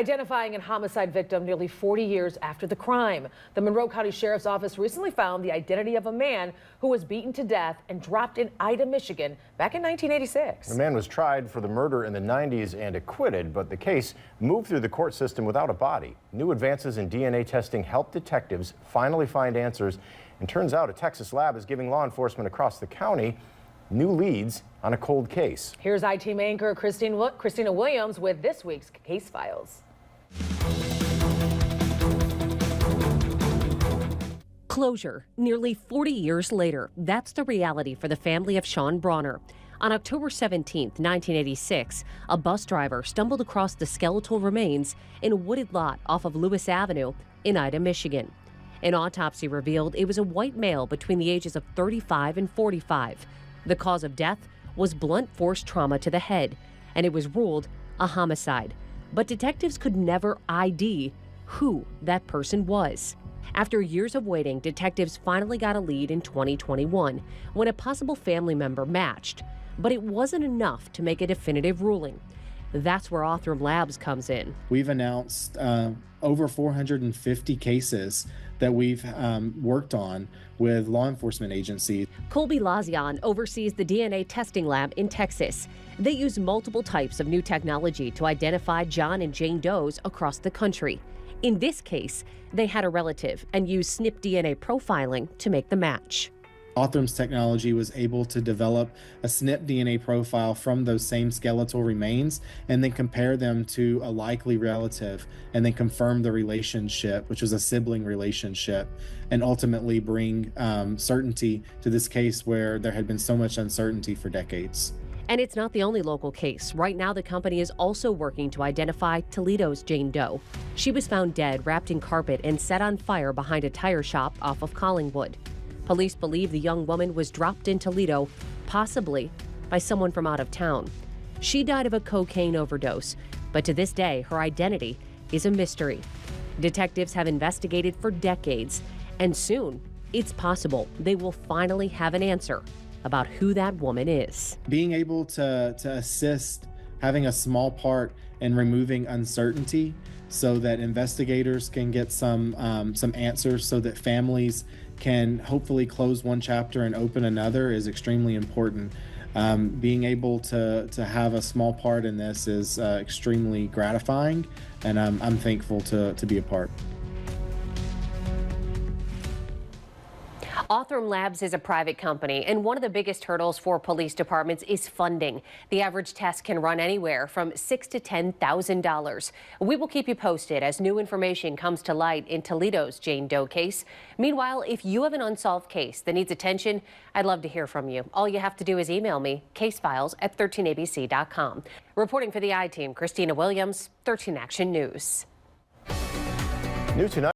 Identifying a homicide victim nearly 40 years after the crime. The Monroe County Sheriff's Office recently found the identity of a man who was beaten to death and dropped in Ida, Michigan back in 1986. The man was tried for the murder in the 90s and acquitted, but the case moved through the court system without a body. New advances in DNA testing helped detectives finally find answers, and turns out a Texas lab is giving law enforcement across the county new leads on a cold case. Here's I-Team anchor Christina Williams with this week's Case Files. Closure nearly 40 years later. That's the reality for the family of Sean Bronner. On October 17, 1986, a bus driver stumbled across the skeletal remains in a wooded lot off of Lewis Avenue in Ida, Michigan. An autopsy revealed it was a white male between the ages of 35 and 45. The cause of death was blunt force trauma to the head, and it was ruled a homicide. But detectives could never ID who that person was. After years of waiting, detectives finally got a lead in 2021 when a possible family member matched. But it wasn't enough to make a definitive ruling. That's where Othram Labs comes in. We've announced over 450 cases that we've worked on with law enforcement agencies. Colby Lazion oversees the DNA testing lab in Texas. They use multiple types of new technology to identify John and Jane Does across the country. In this case, they had a relative and used SNP DNA profiling to make the match. Othram's technology was able to develop a SNP DNA profile from those same skeletal remains and then compare them to a likely relative and then confirm the relationship, which was a sibling relationship, and ultimately bring certainty to this case where there had been so much uncertainty for decades. And it's not the only local case. Right now, the company is also working to identify Toledo's Jane Doe. She was found dead, wrapped in carpet, and set on fire behind a tire shop off of Collingwood. Police believe the young woman was dropped in Toledo, possibly by someone from out of town. She died of a cocaine overdose, but to this day, her identity is a mystery. Detectives have investigated for decades, and soon, it's possible they will finally have an answer about who that woman is. Being able to assist, having a small part in removing uncertainty so that investigators can get some answers so that families can hopefully close one chapter and open another is extremely important. Being able to have a small part in this is extremely gratifying, and I'm thankful to be a part. Othram Labs is a private company, and one of the biggest hurdles for police departments is funding. The average test can run anywhere from $6,000 to $10,000. We will keep you posted as new information comes to light in Toledo's Jane Doe case. Meanwhile, if you have an unsolved case that needs attention, I'd love to hear from you. All you have to do is email me, casefiles@13abc.com. Reporting for the I-Team, Christina Williams, 13 Action News. New tonight.